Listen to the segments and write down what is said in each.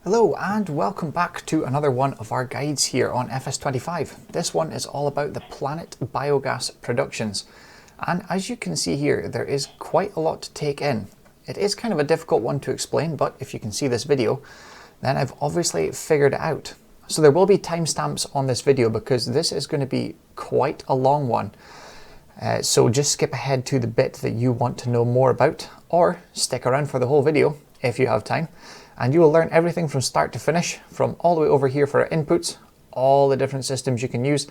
Hello and welcome back to another one of our guides here on FS25. This one is all about the Planet Biogas Productions. And as you can see here, there is quite a lot to take in. It is kind of a difficult one to explain, but if you can see this video, then I've obviously figured it out. So there will be timestamps on this video because this is going to be quite a long one. So just skip ahead to the bit that you want to know more about, or stick around for the whole video if you have time. And you will learn everything from start to finish, from all the way over here for our inputs, all the different systems you can use,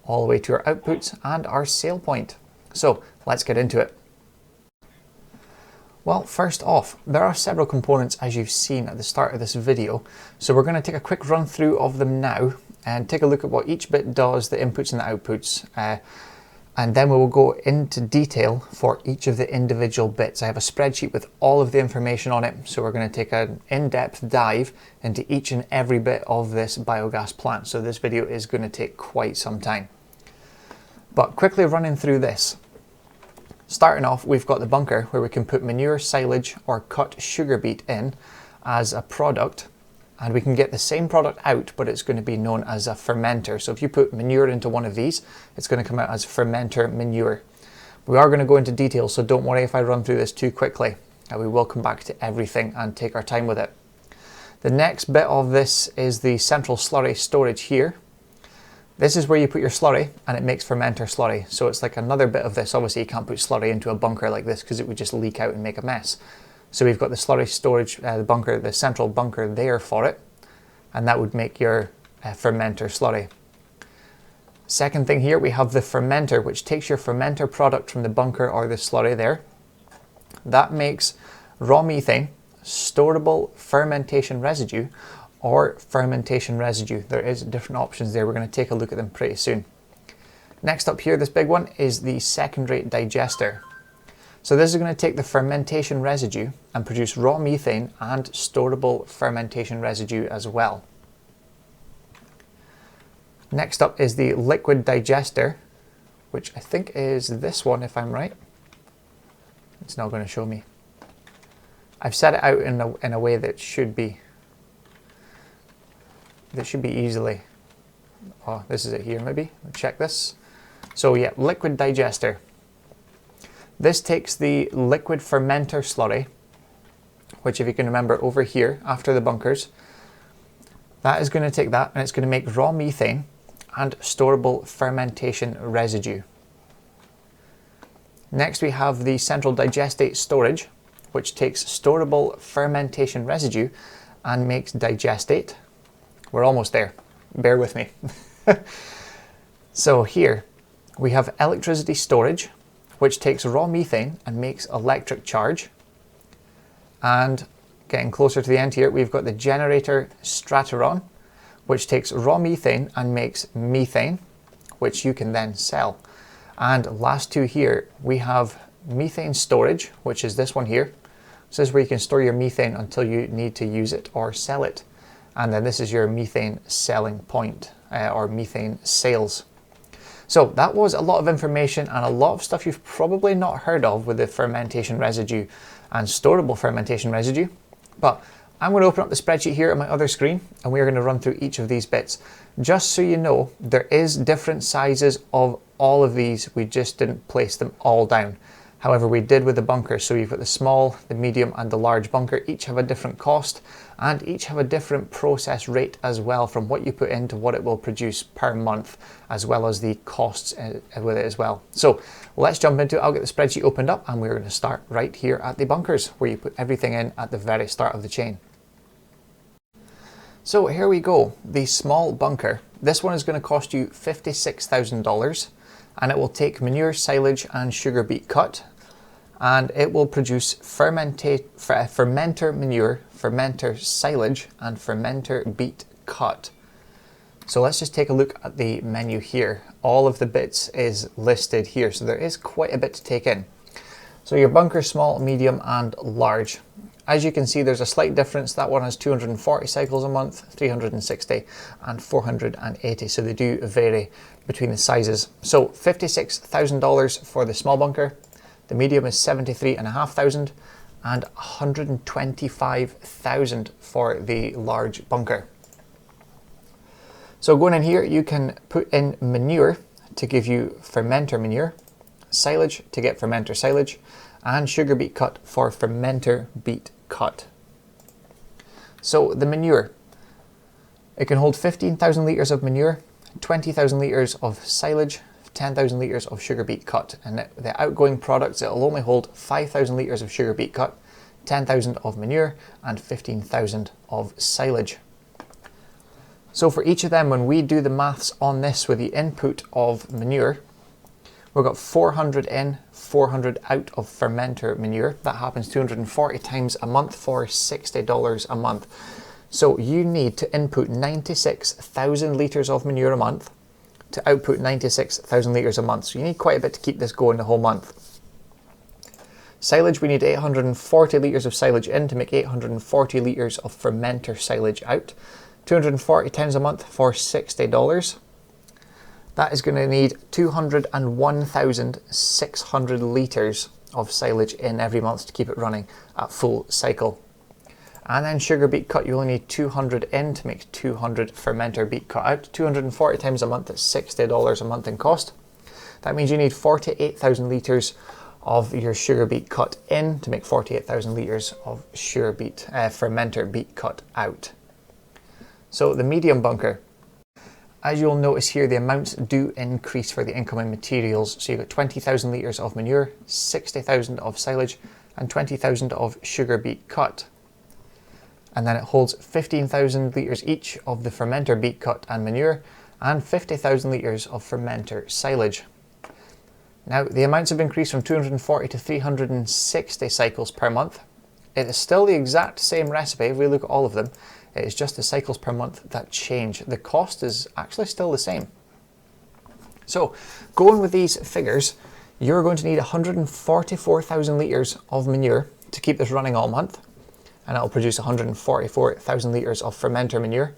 all the way to our outputs and our sale point. So let's get into it. Well, first off, there are several components as you've seen at the start of this video. So we're going to take a quick run through of them now and take a look at what each bit does, the inputs and the outputs. And then we will go into detail for each of the individual bits. I have a spreadsheet with all of the information on it, so we're going to take an in-depth dive into each and every bit of this biogas plant. So this video is going to take quite some time. But quickly running through this. Starting off, we've got the bunker where we can put manure, silage or cut sugar beet in as a product. And we can get the same product out, but it's going to be known as a fermenter. So if you put manure into one of these, it's going to come out as fermenter manure. We are going to go into detail, so don't worry if I run through this too quickly. We will come back to everything and take our time with it. The next bit of this is the central slurry storage here. This is where you put your slurry and it makes fermenter slurry. So it's like another bit of this. Obviously you can't put slurry into a bunker like this because it would just leak out and make a mess. So we've got the slurry storage, the bunker, the central bunker there for it, and that would make your fermenter slurry. Second thing here, we have the fermenter, which takes your fermenter product from the bunker or the slurry there. That makes raw methane, storable fermentation residue, or fermentation residue. There is different options there. We're going to take a look at them pretty soon. Next up here, this big one is the secondary digester. So this is going to take the fermentation residue and produce raw methane and storable fermentation residue as well. Next up is the liquid digester, which I think is this one if I'm right. It's not going to show me. I've set it out in a way that should be easily. Oh, this is it here maybe. Check this. So yeah, liquid digester. This takes the liquid fermenter slurry, which if you can remember over here after the bunkers, that is going to take that and it's going to make raw methane and storable fermentation residue. Next we have the central digestate storage, which takes storable fermentation residue and makes digestate. We're almost there, bear with me. So here we have electricity storage, which takes raw methane and makes electric charge. And getting closer to the end here, we've got the generator Strateron, which takes raw methane and makes methane, which you can then sell. And last two here, we have methane storage, which is this one here. This is where you can store your methane until you need to use it or sell it. And then this is your methane selling point, or methane sales. So that was a lot of information and a lot of stuff you've probably not heard of with the fermentation residue and storable fermentation residue. But I'm going to open up the spreadsheet here on my other screen and we're going to run through each of these bits. Just so you know, there is different sizes of all of these. We just didn't place them all down. However, we did with the bunkers. So you've got the small, the medium and the large bunker. Each have a different cost and each have a different process rate as well, from what you put into what it will produce per month, as well as the costs with it as well. So let's jump into it. I'll get the spreadsheet opened up and we're going to start right here at the bunkers, where you put everything in at the very start of the chain. So here we go, the small bunker. This one is going to cost you $56,000 and it will take manure, silage and sugar beet cut, and it will produce fermenter manure, fermenter silage and fermenter beet cut. So let's just take a look at the menu here. All of the bits is listed here, so there is quite a bit to take in. So your bunker, small, medium and large. As you can see, there's a slight difference. That one has 240 cycles a month, 360 and 480. So they do vary between the sizes. So $56,000 for the small bunker. The medium is $73,500 and 125,000 for the large bunker. So going in here, you can put in manure to give you fermenter manure, silage to get fermenter silage, and sugar beet cut for fermenter beet cut. So the manure, it can hold 15,000 litres of manure, 20,000 litres of silage, 10,000 litres of sugar beet cut, and the outgoing products, it will only hold 5,000 litres of sugar beet cut, 10,000 of manure, and 15,000 of silage. So for each of them, when we do the maths on this with the input of manure, we've got 400 in, 400 out of fermenter manure. That happens 240 times a month for $60 a month. So you need to input 96,000 litres of manure a month to output 96,000 litres a month. So you need quite a bit to keep this going the whole month. Silage, we need 840 litres of silage in to make 840 litres of fermenter silage out. 240 times a month for $60. That is going to need 201,600 litres of silage in every month to keep it running at full cycle. And then sugar beet cut, you only need 200 in to make 200 fermenter beet cut out. 240 times a month at $60 a month in cost. That means you need 48,000 litres of your sugar beet cut in to make 48,000 litres of sugar beet fermenter beet cut out. So the medium bunker, as you'll notice here, the amounts do increase for the incoming materials. So you've got 20,000 litres of manure, 60,000 of silage, and 20,000 of sugar beet cut. And then it holds 15,000 litres each of the fermenter beet cut and manure, and 50,000 litres of fermenter silage. Now the amounts have increased from 240 to 360 cycles per month. It is still the exact same recipe if we look at all of them. It is just the cycles per month that change. The cost is actually still the same. So going with these figures, you're going to need 144,000 litres of manure to keep this running all month, and it'll produce 144,000 litres of fermenter manure.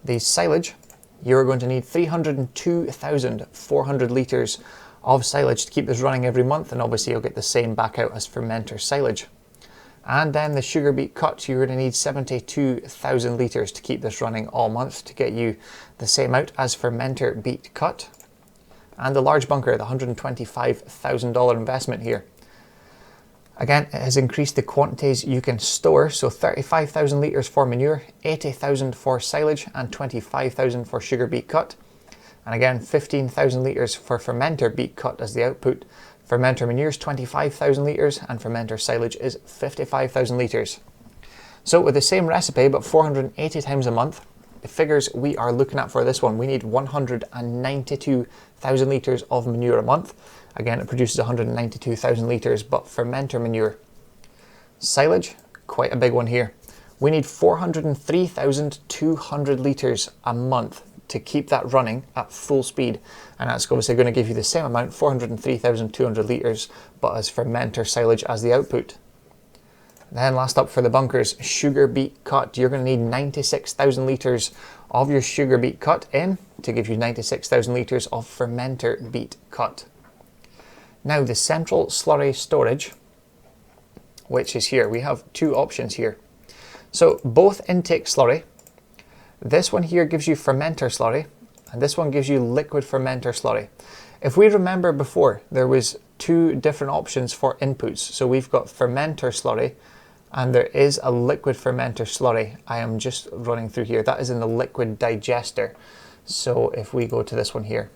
The silage, you're going to need 302,400 litres of silage to keep this running every month, and obviously you'll get the same back out as fermenter silage. And then the sugar beet cut, you're going to need 72,000 litres to keep this running all month to get you the same out as fermenter beet cut. And the large bunker, the $125,000 investment here. Again, it has increased the quantities you can store, so 35,000 litres for manure, 80,000 for silage, and 25,000 for sugar beet cut. And again, 15,000 litres for fermenter beet cut as the output. Fermenter manure is 25,000 litres, and fermenter silage is 55,000 litres. So with the same recipe, but 480 times a month, the figures we are looking at for this one, we need 192,000 litres of manure a month. Again, it produces 192,000 litres, but fermenter manure. Silage, quite a big one here. We need 403,200 litres a month to keep that running at full speed, and that's obviously going to give you the same amount, 403,200 litres, but as fermenter silage as the output. Then last up for the bunkers, sugar beet cut. You're going to need 96,000 litres of your sugar beet cut in to give you 96,000 litres of fermenter beet cut. Now the central slurry storage, which is here, we have two options here. So both intake slurry, this one here gives you fermenter slurry, and this one gives you liquid fermenter slurry. If we remember before, there was two different options for inputs. So we've got fermenter slurry, and there is a liquid fermenter slurry. I am just running through here. That is in the liquid digester. So if we go to this one here.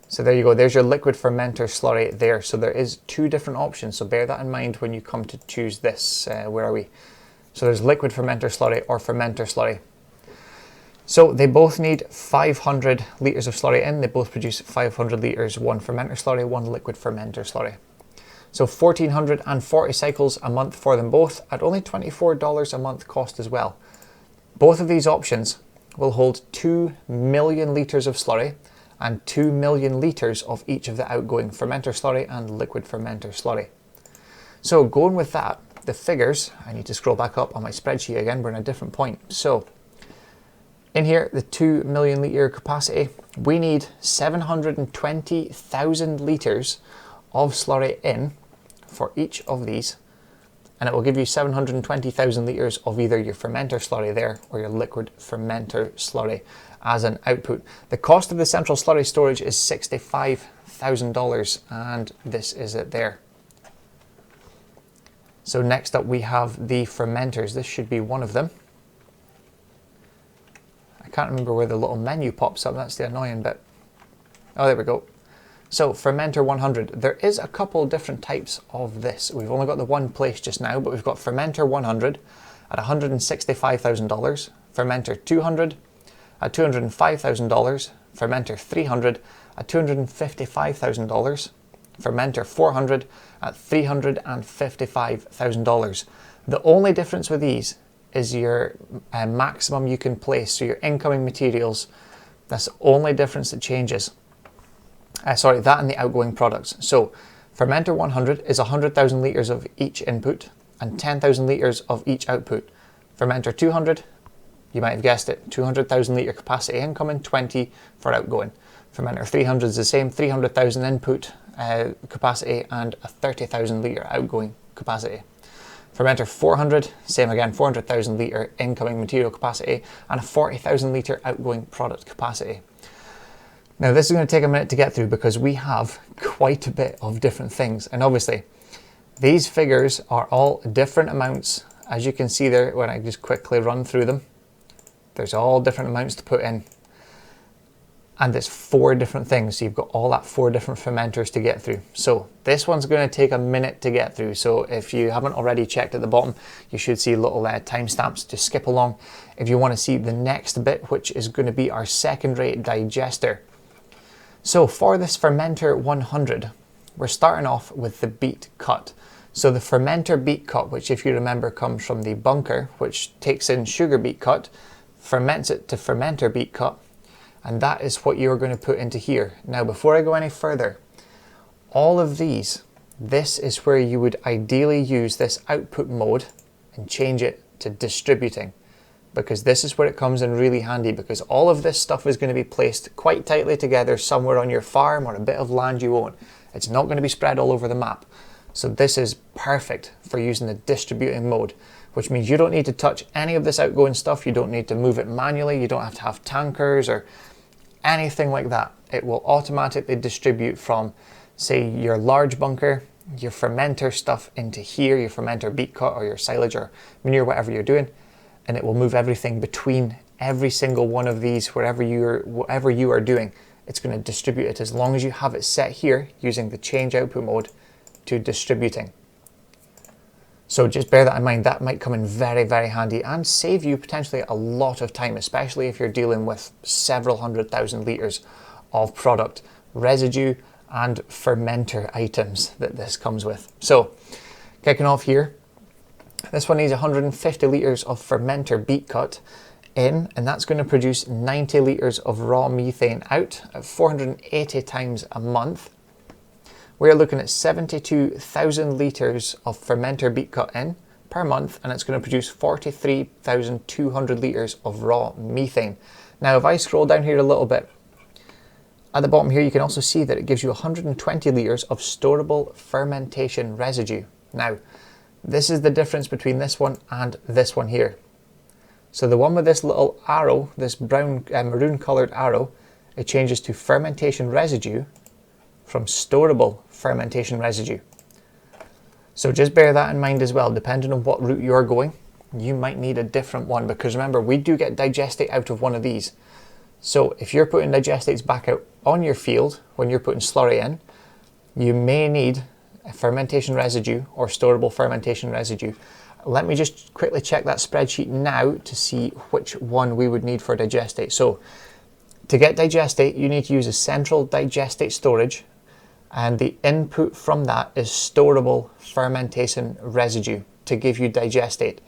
So there you go, there's your liquid fermenter slurry there. So there is two different options, so bear that in mind when you come to choose this. Where are we? So there's liquid fermenter slurry or fermenter slurry. So they both need 500 litres of slurry in, they both produce 500 litres, one fermenter slurry, one liquid fermenter slurry. So 1,440 cycles a month for them both at only $24 a month cost as well. Both of these options will hold 2 million litres of slurry and 2 million litres of each of the outgoing fermenter slurry and liquid fermenter slurry. So going with that, the figures, I need to scroll back up on my spreadsheet again, we're in a different point. So in here, the 2 million litre capacity, we need 720,000 litres of slurry in for each of these and it will give you 720,000 litres of either your fermenter slurry there or your liquid fermenter slurry as an output. The cost of the central slurry storage is $65,000, and this is it there. So next up we have the fermenters. This should be one of them. I can't remember where the little menu pops up, that's the annoying bit. Oh, there we go. So Fermenter 100, there is a couple different types of this. We've only got the one place just now, but we've got Fermenter 100 at $165,000, Fermenter 200 at $205,000, Fermenter 300 at $255,000, Fermenter 400 at $355,000. The only difference with these is your maximum you can place, so your incoming materials. That's the only difference that changes. Sorry, that and the outgoing products. So Fermenter 100 is 100,000 litres of each input and 10,000 litres of each output. Fermenter 200, you might have guessed it, 200,000 litre capacity incoming, 20 for outgoing. Fermenter 300 is the same, 300,000 input capacity and a 30,000 litre outgoing capacity. Fermenter 400, same again, 400,000 litre incoming material capacity and a 40,000 litre outgoing product capacity. Now this is going to take a minute to get through because we have quite a bit of different things, and obviously these figures are all different amounts, as you can see there when I just quickly run through them. There's all different amounts to put in, and it's 4 different things, so you've got all that 4 different fermenters to get through. So this one's going to take a minute to get through, so if you haven't already checked at the bottom, you should see little timestamps to skip along if you want to see the next bit, which is going to be our secondary digester. So for this Fermenter 100, we're starting off with the beet cut. So the fermenter beet cut, which if you remember comes from the bunker, which takes in sugar beet cut, ferments it to fermenter beet cut, and that is what you're going to put into here. Now before I go any further, all of these, this is where you would ideally use this output mode and change it to distributing, because this is where it comes in really handy, because all of this stuff is going to be placed quite tightly together somewhere on your farm or a bit of land you own. It's not going to be spread all over the map. So this is perfect for using the distributing mode, which means you don't need to touch any of this outgoing stuff. You don't need to move it manually. You don't have to have tankers or anything like that. It will automatically distribute from, say, your large bunker, your fermenter stuff into here, your fermenter beet cut or your silage or manure, whatever you're doing, and it will move everything between every single one of these, whatever you are doing. It's going to distribute it as long as you have it set here using the change output mode to distributing. So just bear that in mind. That might come in very, very handy and save you potentially a lot of time, especially if you're dealing with several 100,000 litres of product, residue and fermenter items that this comes with. So kicking off here, this one needs 150 litres of fermenter beet cut in, and that's going to produce 90 litres of raw methane out at 480 times a month. We're looking at 72,000 litres of fermenter beet cut in per month, and it's going to produce 43,200 litres of raw methane. Now if I scroll down here a little bit, at the bottom here you can also see that it gives you 120 litres of storable fermentation residue. Now this is the difference between this one and this one here. So the one with this little arrow, this brown maroon coloured arrow, it changes to fermentation residue from storable fermentation residue. So just bear that in mind as well. Depending on what route you're going, you might need a different one, because remember, we do get digestate out of one of these. So if you're putting digestates back out on your field when you're putting slurry in, you may need a fermentation residue or storable fermentation residue. Let me just quickly check that spreadsheet now to see which one we would need for digestate. So to get digestate, you need to use a central digestate storage, and the input from that is storable fermentation residue to give you digestate.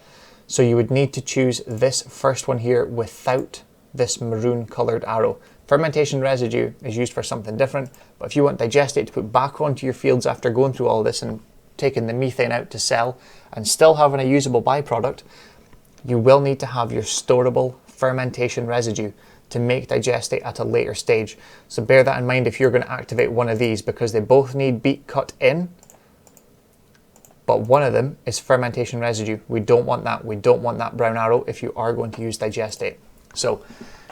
So you would need to choose this first one here without this maroon coloured arrow. Fermentation residue is used for something different, but if you want digestate to put back onto your fields after going through all this and taking the methane out to sell and still having a usable byproduct, you will need to have your storable fermentation residue to make digestate at a later stage. So bear that in mind if you're going to activate one of these, because they both need beet cut in, but one of them is fermentation residue. We don't want that. We don't want that brown arrow if you are going to use Digestate. So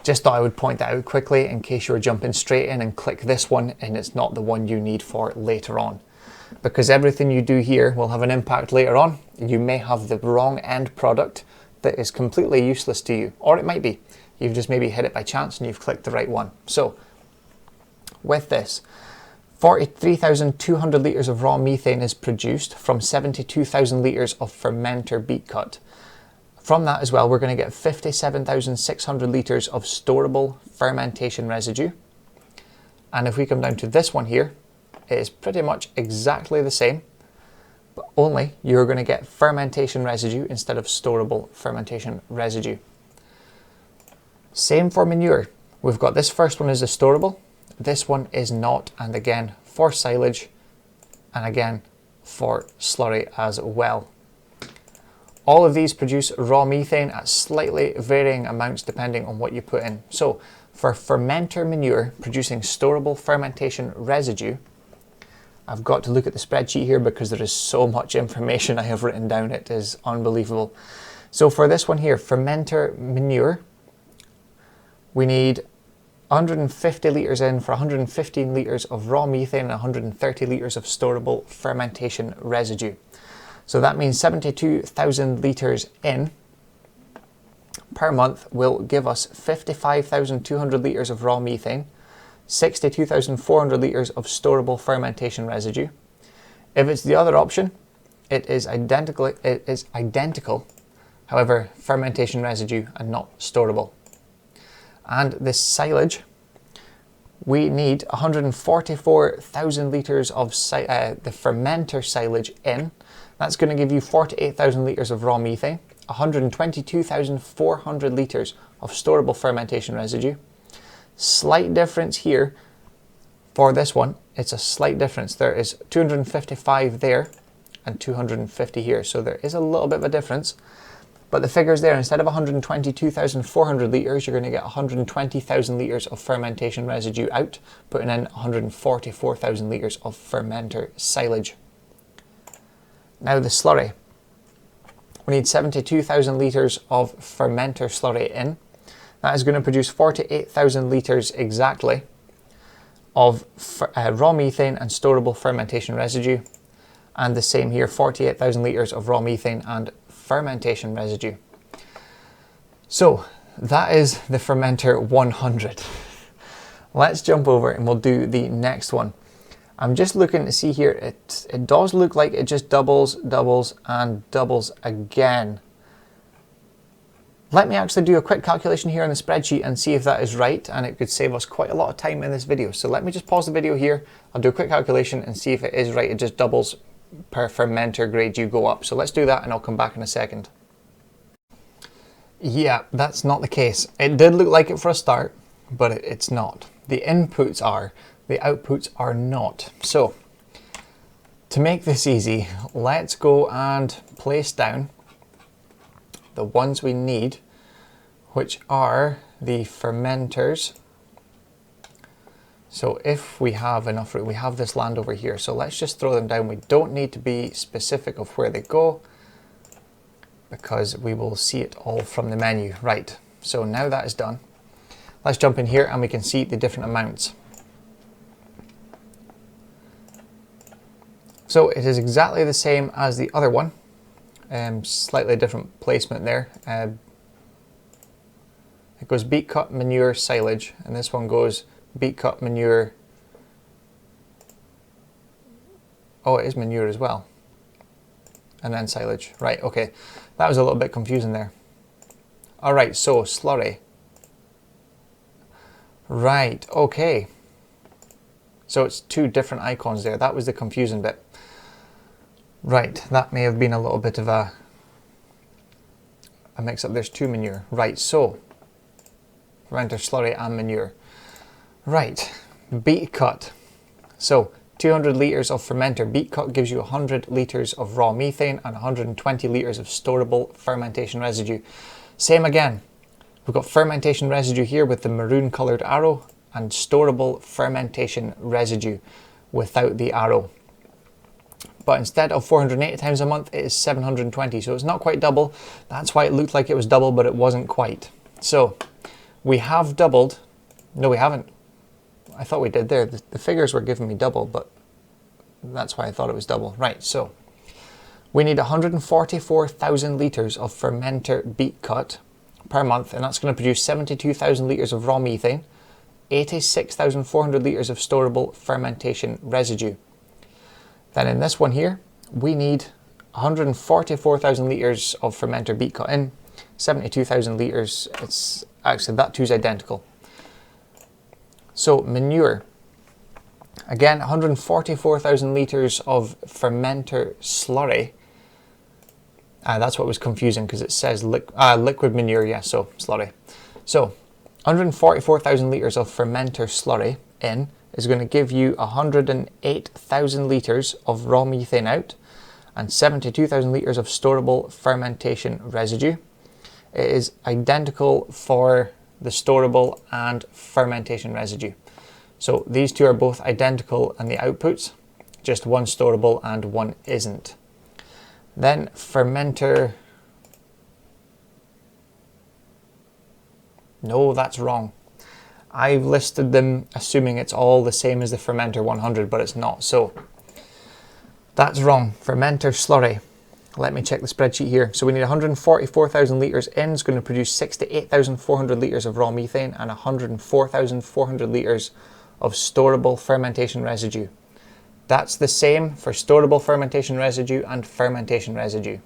just thought I would point that out quickly in case you were jumping straight in and click this one and it's not the one you need for later on. Because everything you do here will have an impact later on. You may have the wrong end product that is completely useless to you, or it might be. You've just maybe hit it by chance and you've clicked the right one. So with this, 43,200 litres of raw methane is produced from 72,000 litres of fermenter beet cut. From that as well, we're going to get 57,600 litres of storable fermentation residue. And if we come down to this one here, it is pretty much exactly the same, but only you're going to get fermentation residue instead of storable fermentation residue. Same for manure. We've got this first one is a storable, this one is not, and again for silage, and again for slurry as well. All of these produce raw methane at slightly varying amounts depending on what you put in. So for fermenter manure producing storable fermentation residue, I've got to look at the spreadsheet here because there is so much information I have written down, it is unbelievable. So for this one here, fermenter manure, we need 150 litres in for 115 litres of raw methane and 130 litres of storable fermentation residue. So that means 72,000 litres in per month will give us 55,200 litres of raw methane, 62,400 litres of storable fermentation residue. If it's the other option, it is identical, however, fermentation residue and not storable. And this silage, we need 144,000 litres of the fermenter silage in. That's going to give you 48,000 litres of raw methane, 122,400 litres of storable fermentation residue. Slight difference here for this one, it's a slight difference. There is 255 there and 250 here, so there is a little bit of a difference. But the figures there, instead of 122,400 litres, you're going to get 120,000 litres of fermentation residue out, putting in 144,000 litres of fermenter silage. Now the slurry. We need 72,000 litres of fermenter slurry in. That is going to produce 48,000 litres exactly of raw methane and storable fermentation residue. And the same here, 48,000 litres of raw methane and fermentation residue. So that is the fermenter 100. Let's jump over and we'll do the next one. I'm just looking to see here, it does look like it just doubles, doubles, and doubles again. Let me actually do a quick calculation here on the spreadsheet and see if that is right, and it could save us quite a lot of time in this video. So let me just pause the video here, I'll do a quick calculation and see if it is right. It just doubles per fermenter grade you go up. So let's do that and I'll come back in a second. Yeah, that's not the case. It did look like it for a start, but it's not. The inputs are, the outputs are not. So to make this easy, let's go and place down the ones we need, which are the fermenters. So if we have enough, we have this land over here, so let's just throw them down. We don't need to be specific of where they go because we will see it all from the menu. Right, so now that is done, let's jump in here and we can see the different amounts. So it is exactly the same as the other one, slightly different placement there. It goes beet cut, manure, silage, and this one goes beet cut, manure. Oh, it is manure as well. And then silage. Right, okay. That was a little bit confusing there. All right, so slurry. Right, okay. So it's two different icons there. That was the confusing bit. Right, that may have been a little bit of a mix up. There's two manure. Right, so fermenter, slurry and manure. Right, beet cut. So 200 litres of fermenter beet cut gives you 100 litres of raw methane and 120 litres of storable fermentation residue. Same again. We've got fermentation residue here with the maroon coloured arrow and storable fermentation residue without the arrow. but instead of 480 times a month, it is 720. So it's not quite double. That's why it looked like it was double, but it wasn't quite. So we have doubled. No, we haven't. I thought we did there. The figures were giving me double, but that's why I thought it was double. Right, so we need 144,000 litres of fermenter beet cut per month, and that's going to produce 72,000 litres of raw methane, 86,400 litres of storable fermentation residue. Then in this one here, we need 144,000 litres of fermenter beet cut in, 72,000 litres, it's actually that two's identical. So manure, again 144,000 litres of fermenter slurry. That's what was confusing because it says liquid manure, yeah, so slurry. So 144,000 litres of fermenter slurry in is going to give you 108,000 litres of raw methane out and 72,000 litres of storable fermentation residue. It is identical for the storable and fermentation residue. So these two are both identical in the outputs, just one storable and one isn't. Then fermenter, no, that's wrong. I've listed them assuming it's all the same as the fermenter 100, but it's not. So that's wrong. Fermenter slurry. Let me check the spreadsheet here. So we need 144,000 litres in. It's going to produce 68,400 litres of raw methane and 104,400 litres of storable fermentation residue. That's the same for storable fermentation residue and fermentation residue.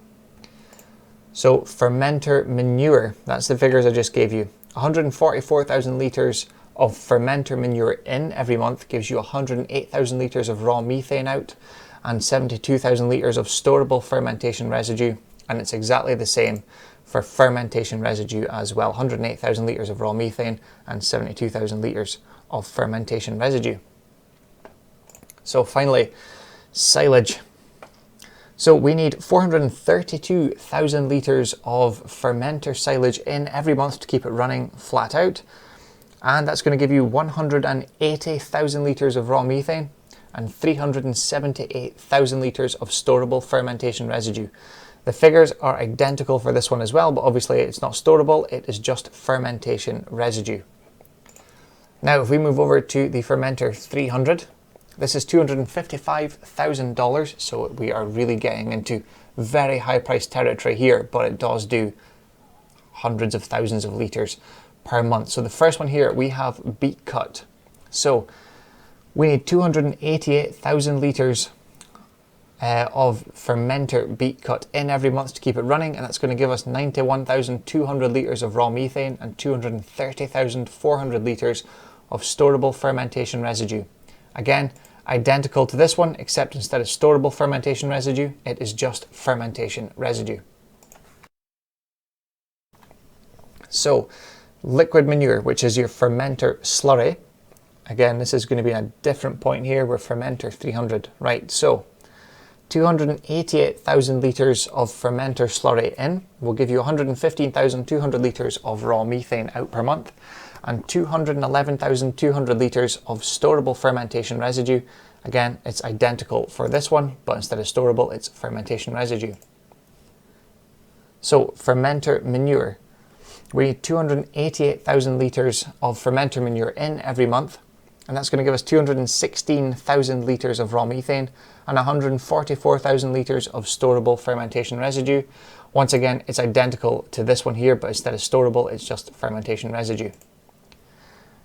So fermenter manure, that's the figures I just gave you. 144,000 litres of fermenter manure in every month gives you 108,000 litres of raw methane out and 72,000 litres of storable fermentation residue, and it's exactly the same for fermentation residue as well. 108,000 litres of raw methane and 72,000 litres of fermentation residue. So finally, silage. So we need 432,000 litres of fermenter silage in every month to keep it running flat out, and that's going to give you 180,000 litres of raw methane and 378,000 litres of storable fermentation residue. The figures are identical for this one as well, but obviously it's not storable, it is just fermentation residue. Now if we move over to the Fermenter 300, this is $255,000, so we are really getting into very high price territory here, but it does do hundreds of thousands of litres per month. So the first one here, we have beet cut. So we need 288,000 litres of fermenter beet cut in every month to keep it running, and that's going to give us 91,200 litres of raw methane and 230,400 litres of storable fermentation residue. Again, identical to this one, except instead of storable fermentation residue, it is just fermentation residue. So, liquid manure, which is your fermenter slurry. Again, this is going to be a different point here. We're Fermenter 300, right? So, 288,000 litres of fermenter slurry in will give you 115,200 litres of raw methane out per month and 211,200 litres of storable fermentation residue. Again, it's identical for this one, but instead of storable, it's fermentation residue. So, fermenter manure. We need 288,000 litres of fermenter manure in every month, and that's going to give us 216,000 litres of raw methane and 144,000 litres of storable fermentation residue. Once again, it's identical to this one here, but instead of storable, it's just fermentation residue.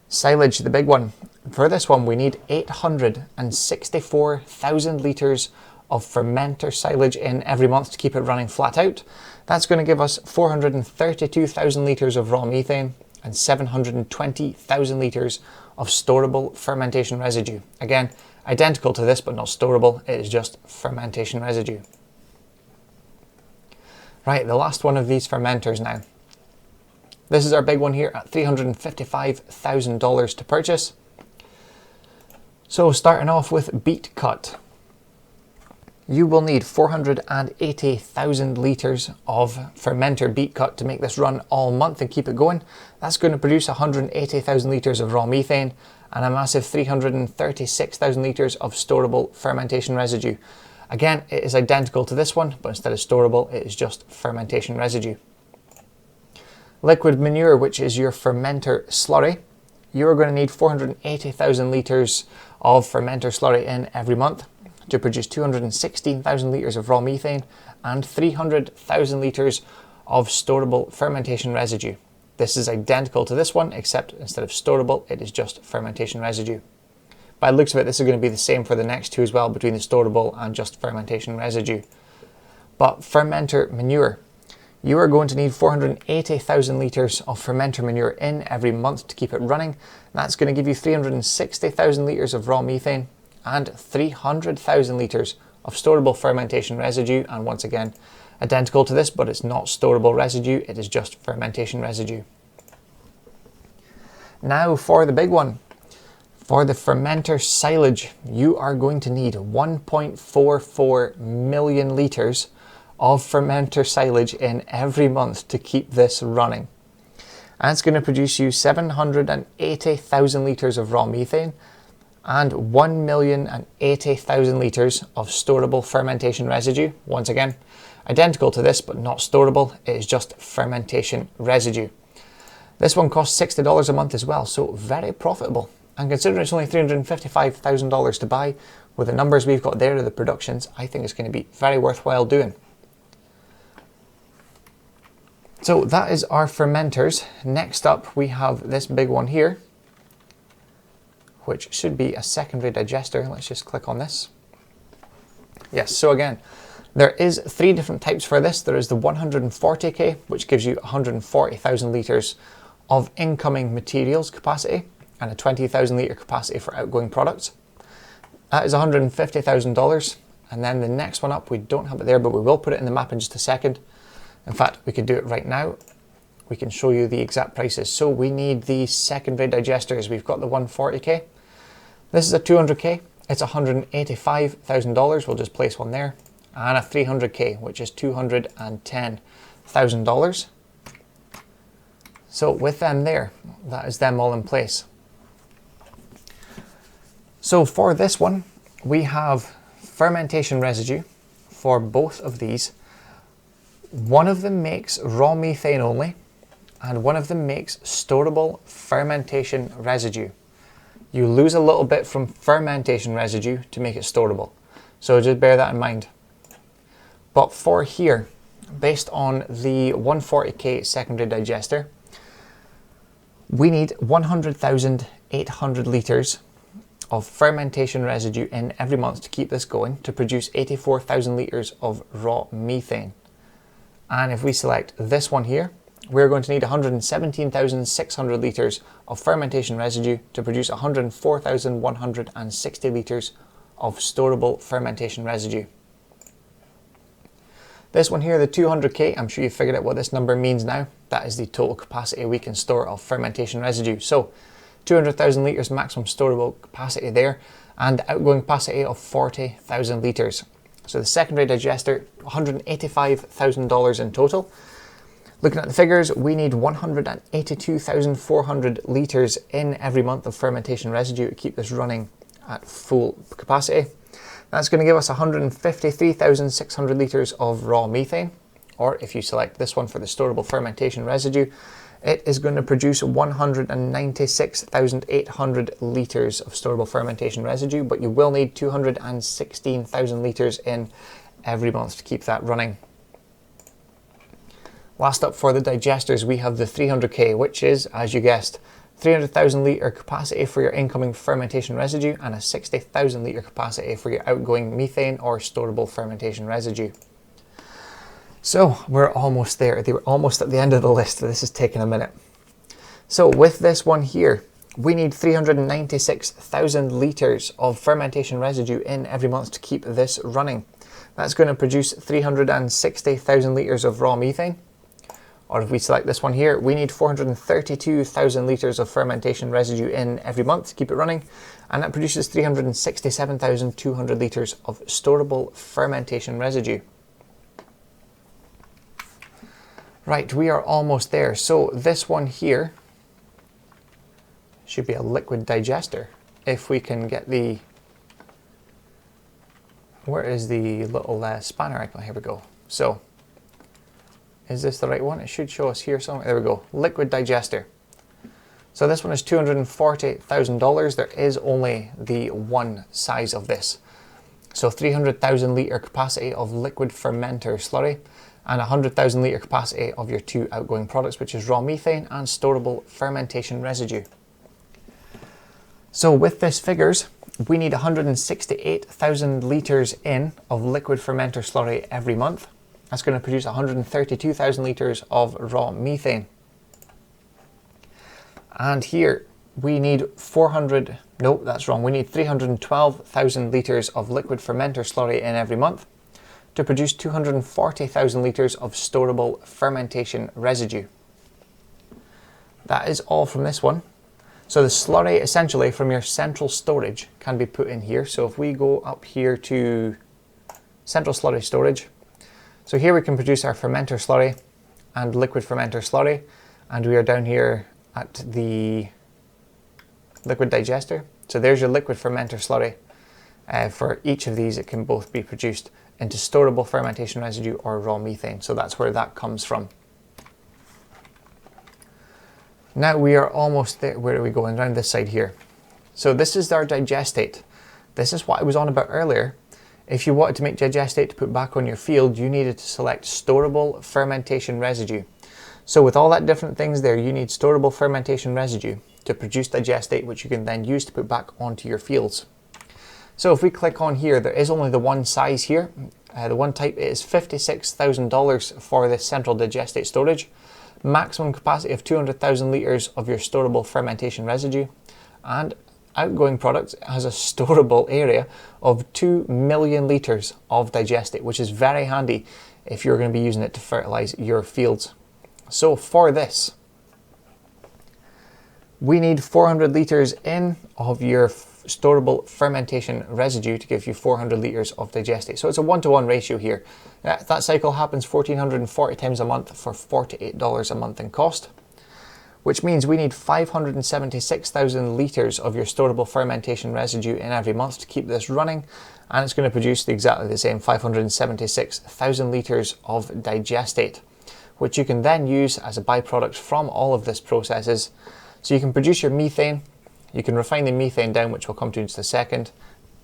Silage, the big one. For this one, we need 864,000 litres of fermenter silage in every month to keep it running flat out. That's going to give us 432,000 litres of raw methane and 720,000 litres of storable fermentation residue. Again, identical to this, but not storable. It is just fermentation residue. Right, the last one of these fermenters now. This is our big one here at $355,000 to purchase. So starting off with beet cut. You will need 480,000 litres of fermenter beet cut to make this run all month and keep it going. That's going to produce 180,000 litres of raw methane and a massive 336,000 litres of storable fermentation residue. Again, it is identical to this one, but instead of storable, it is just fermentation residue. Liquid manure, which is your fermenter slurry. You're going to need 480,000 litres of fermenter slurry in every month to produce 216,000 litres of raw methane and 300,000 litres of storable fermentation residue. This is identical to this one, except instead of storable, it is just fermentation residue. By the looks of it, this is going to be the same for the next two as well, between the storable and just fermentation residue. But fermenter manure, you are going to need 480,000 litres of fermenter manure in every month to keep it running. That's going to give you 360,000 litres of raw methane and 300,000 litres of storable fermentation residue. And once again, identical to this, but it's not storable residue, it is just fermentation residue. Now for the big one. For the fermenter silage, you are going to need 1.44 million litres of fermenter silage in every month to keep this running. And it's going to produce you 780,000 litres of raw methane and 1,080,000 litres of storable fermentation residue. Once again, identical to this, but not storable, it is just fermentation residue. This one costs $60 a month as well, so very profitable. And considering it's only $355,000 to buy, with the numbers we've got there of the productions, I think it's going to be very worthwhile doing. So that is our fermenters. Next up, we have this big one here, which should be a secondary digester. Let's just click on this. Yes, so again, there is three different types for this. There is the 140K, which gives you 140,000 litres of incoming materials capacity and a 20,000 litre capacity for outgoing products. That is $150,000. And then the next one up, we don't have it there, but we will put it in the map in just a second. In fact, we could do it right now. We can show you the exact prices. So we need the secondary digesters. We've got the 140K. This is a 200K. It's $185,000. We'll just place one there. And a 300K, which is $210,000. So with them there, that is them all in place. So for this one, we have fermentation residue for both of these. One of them makes raw methane only, and one of them makes storable fermentation residue. You lose a little bit from fermentation residue to make it storable, so just bear that in mind. But for here, based on the 140K secondary digester, we need 100,800 litres of fermentation residue in every month to keep this going to produce 84,000 litres of raw methane. And if we select this one here, we're going to need 117,600 litres of fermentation residue to produce 104,160 litres of storable fermentation residue. This one here, the 200K, I'm sure you've figured out what this number means now. That is the total capacity we can store of fermentation residue. So 200,000 litres maximum storable capacity there, and outgoing capacity of 40,000 litres. So the secondary digester, $185,000 in total. Looking at the figures, we need 182,400 litres in every month of fermentation residue to keep this running at full capacity. That's going to give us 153,600 litres of raw methane, or if you select this one for the storable fermentation residue, it is going to produce 196,800 litres of storable fermentation residue, but you will need 216,000 litres in every month to keep that running. Last up for the digesters, we have the 300K, which is, as you guessed, 300,000 litre capacity for your incoming fermentation residue and a 60,000 litre capacity for your outgoing methane or storable fermentation residue. So we're almost there. They were almost at the end of the list. This is taking a minute. So with this one here, we need 396,000 litres of fermentation residue in every month to keep this running. That's going to produce 360,000 litres of raw methane. Or if we select this one here, we need 432,000 litres of fermentation residue in every month to keep it running. And that produces 367,200 litres of storable fermentation residue. Right, we are almost there. So this one here should be a liquid digester. If we can get the where is the little spanner icon? Here we go. So, is this the right one? It should show us here somewhere. There we go. Liquid digester. So this one is $240,000. There is only the one size of this. So 300,000 litre capacity of liquid fermenter slurry and 100,000 litre capacity of your two outgoing products, which is raw methane and storable fermentation residue. So with this figures, we need 168,000 litres in of liquid fermenter slurry every month. That's going to produce 132,000 litres of raw methane. And here we need we need 312,000 litres of liquid fermenter slurry in every month to produce 240,000 litres of storable fermentation residue. That is all from this one. So the slurry essentially from your central storage can be put in here. So if we go up here to central slurry storage, so here we can produce our fermenter slurry and liquid fermenter slurry, and we are down here at the liquid digester. So there's your liquid fermenter slurry. For each of these, it can both be produced into storable fermentation residue or raw methane. So that's where that comes from. Now we are almost there. Where are we going? Around this side here. So this is our digestate. This is what I was on about earlier. If you wanted to make digestate to put back on your field, you needed to select storable fermentation residue. So with all that different things there, you need storable fermentation residue to produce digestate, which you can then use to put back onto your fields. So if we click on here, there is only the one size here. The one type is $56,000 for this central digestate storage. Maximum capacity of 200,000 litres of your storable fermentation residue, and outgoing product has a storable area of 2 million litres of digestate, which is very handy if you're going to be using it to fertilise your fields. So for this, we need 400 litres in of your storable fermentation residue to give you 400 litres of digestate. So it's a 1-to-1 ratio here. That cycle happens 1,440 times a month for $48 a month in cost, which means we need 576,000 litres of your storable fermentation residue in every month to keep this running, and it's going to produce exactly the same 576,000 litres of digestate, which you can then use as a byproduct from all of this processes. So you can produce your methane, you can refine the methane down, which we'll come to in just a second,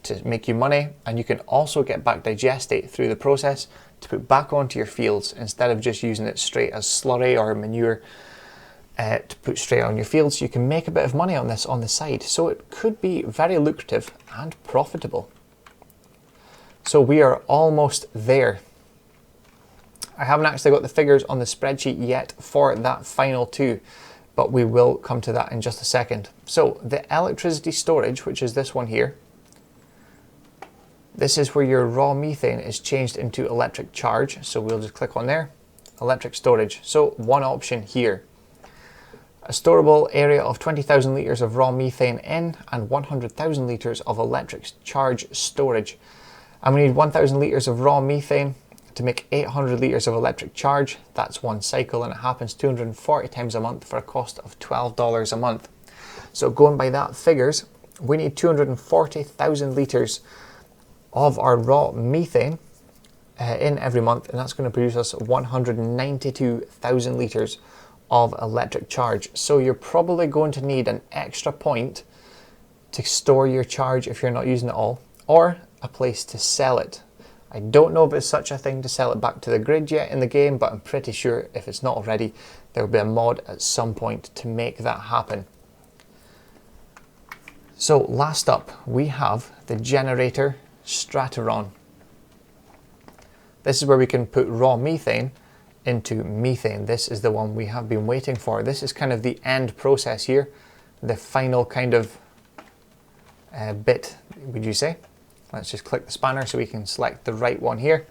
to make you money, and you can also get back digestate through the process to put back onto your fields instead of just using it straight as slurry or manure to put straight on your fields. You can make a bit of money on this on the side, so it could be very lucrative and profitable. So we are almost there. I haven't actually got the figures on the spreadsheet yet for that final two, but we will come to that in just a second. So the electricity storage, which is this one here, this is where your raw methane is changed into electric charge. So we'll just click on there, electric storage. So one option here, a storable area of 20,000 litres of raw methane in and 100,000 litres of electric charge storage. And we need 1,000 litres of raw methane to make 800 litres of electric charge. That's one cycle, and it happens 240 times a month for a cost of $12 a month. So going by that figures, we need 240,000 litres of our raw methane in every month, and that's going to produce us 192,000 litres of electric charge. So you're probably going to need an extra point to store your charge if you're not using it all, or a place to sell it. I don't know if there's such a thing to sell it back to the grid yet in the game, but I'm pretty sure if it's not already, there will be a mod at some point to make that happen. So last up, we have the generator Strateron. This is where we can put raw methane into methane. This is the one we have been waiting for. This is kind of the end process here, the final kind of bit, would you say? Let's just click the spanner so we can select the right one here.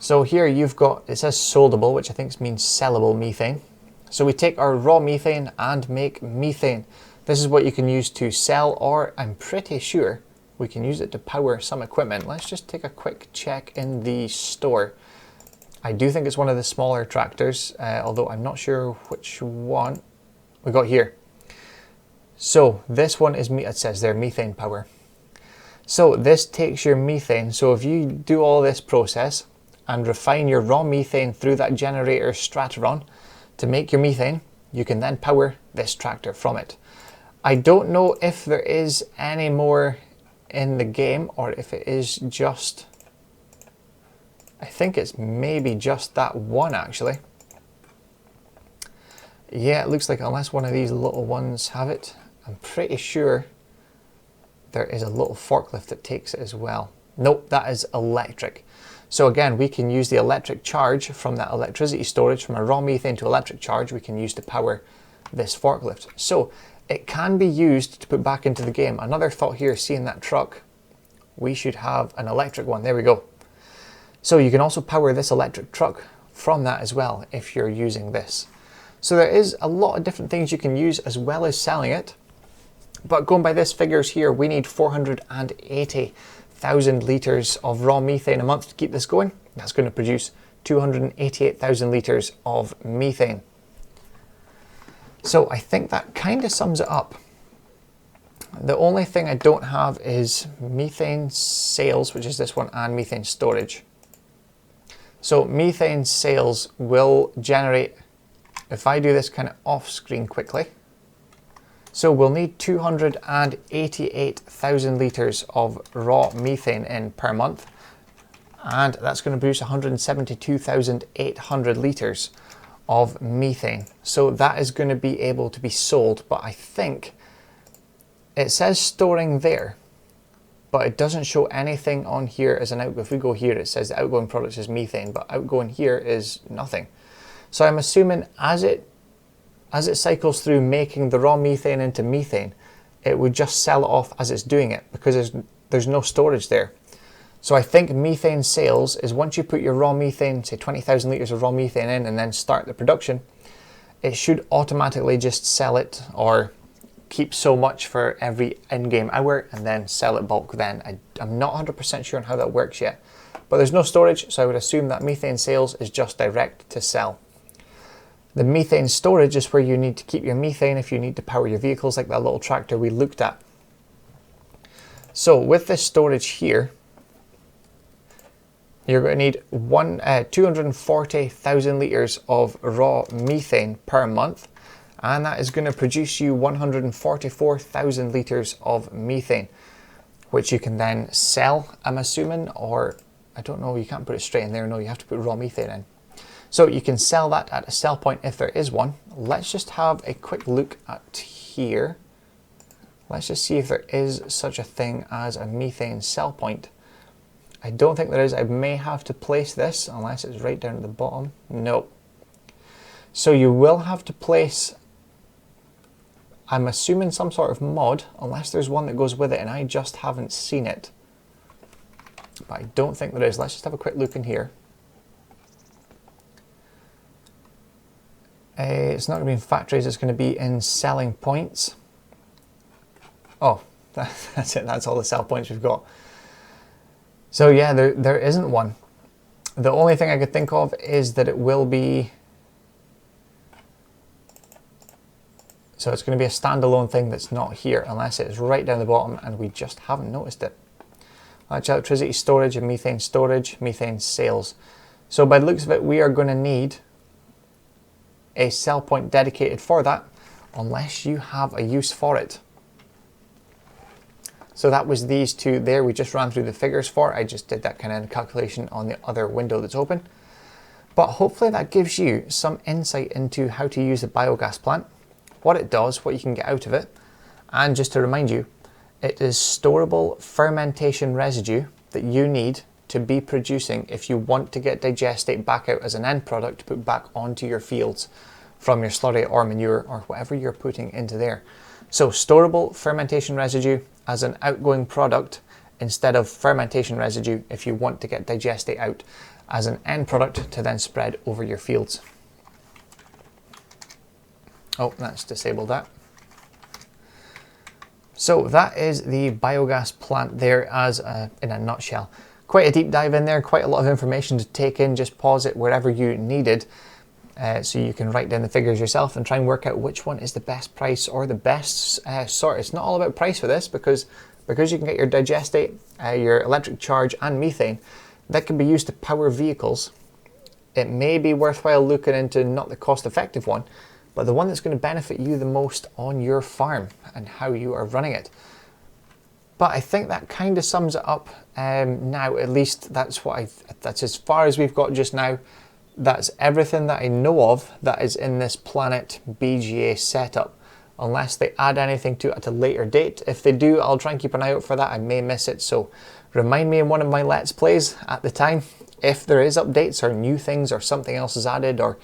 So here you've got, it says soldable, which I think means sellable methane. So we take our raw methane and make methane. This is what you can use to sell, or I'm pretty sure we can use it to power some equipment. Let's just take a quick check in the store. I do think it's one of the smaller tractors, although I'm not sure which one we got here. So this one is, it says there, methane power. So this takes your methane. So if you do all this process and refine your raw methane through that generator Strateron to make your methane, you can then power this tractor from it. I don't know if there is any more in the game or if it is just, I think it's maybe just that one actually. Yeah, it looks like unless one of these little ones have it, I'm pretty sure there is a little forklift that takes it as well. Nope, that is electric. So again, we can use the electric charge from that electricity storage, from a raw methane to electric charge, we can use to power this forklift. So it can be used to put back into the game. Another thought here, seeing that truck, we should have an electric one. There we go. So you can also power this electric truck from that as well if you're using this. So there is a lot of different things you can use as well as selling it. But going by this figures here, we need 480,000 litres of raw methane a month to keep this going. That's going to produce 288,000 litres of methane. So I think that kind of sums it up. The only thing I don't have is Methane Sales, which is this one, and Methane Storage. So Methane Sales will generate, if I do this kind of off screen quickly, so we'll need 288,000 litres of raw methane in per month, and that's going to produce 172,800 litres of methane. So that is going to be able to be sold, but I think it says storing there, but it doesn't show anything on here as an outgo. If we go here, it says the outgoing product is methane, but outgoing here is nothing. So I'm assuming as it cycles through making the raw methane into methane, it would just sell it off as it's doing it because there's no storage there. So I think Methane Sales is once you put your raw methane, say 20,000 litres of raw methane in and then start the production, it should automatically just sell it or keep so much for every in-game hour and then sell it bulk then. I'm not 100% sure on how that works yet, but there's no storage, so I would assume that Methane Sales is just direct to sell. The methane storage is where you need to keep your methane if you need to power your vehicles, like that little tractor we looked at. So with this storage here, you're going to need 240,000 litres of raw methane per month, and that is going to produce you 144,000 litres of methane, which you can then sell, I'm assuming, or I don't know, you can't put it straight in there, no, you have to put raw methane in. So you can sell that at a sell point if there is one. Let's just have a quick look at here. Let's just see if there is such a thing as a methane sell point. I don't think there is. I may have to place this unless it's right down at the bottom. No. So you will have to place, I'm assuming, some sort of mod, unless there's one that goes with it and I just haven't seen it. But I don't think there is. Let's just have a quick look in here. It's not going to be in factories, it's going to be in selling points. Oh, that's it, that's all the sell points we've got. So yeah, there isn't one. The only thing I could think of is that it will be, so it's going to be a standalone thing that's not here, unless it's right down the bottom and we just haven't noticed it. That's electricity storage and methane storage, Methane Sales. So by the looks of it, we are going to need a sell point dedicated for that, unless you have a use for it. So that was these two there we just ran through the figures for. I just did that kind of calculation on the other window that's open. But hopefully that gives you some insight into how to use the biogas plant, what it does, what you can get out of it, and just to remind you, it is storable fermentation residue that you need to be producing if you want to get digestate back out as an end product to put back onto your fields from your slurry or manure or whatever you're putting into there. So storable fermentation residue as an outgoing product instead of fermentation residue if you want to get digestate out as an end product to then spread over your fields. Oh, that's disabled that. So that is the biogas plant there as in a nutshell. Quite a deep dive in there, quite a lot of information to take in. Just pause it wherever you needed so you can write down the figures yourself and try and work out which one is the best price or the best sort. It's not all about price for this because because you can get your digestate, your electric charge and methane, that can be used to power vehicles. It may be worthwhile looking into not the cost-effective one, but the one that's going to benefit you the most on your farm and how you are running it. But I think that kind of sums it up now. At least that's as far as we've got just now. That's everything that I know of that is in this Planet BGA setup, unless they add anything to it at a later date. If they do, I'll try and keep an eye out for that. I may miss it, so remind me in one of my Let's Plays at the time if there is updates or new things or something else is added, or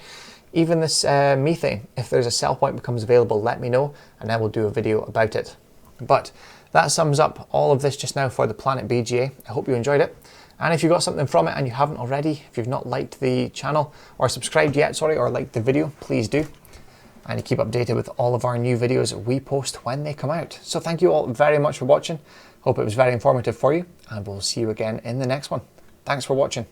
even this methane. If there's a sell point becomes available, let me know and then we'll do a video about it. But that sums up all of this just now for the Planet BGA. I hope you enjoyed it. And if you got something from it and you haven't already, if you've not liked the channel or subscribed yet, sorry, or liked the video, please do. And you keep updated with all of our new videos we post when they come out. So thank you all very much for watching. Hope it was very informative for you, and we'll see you again in the next one. Thanks for watching.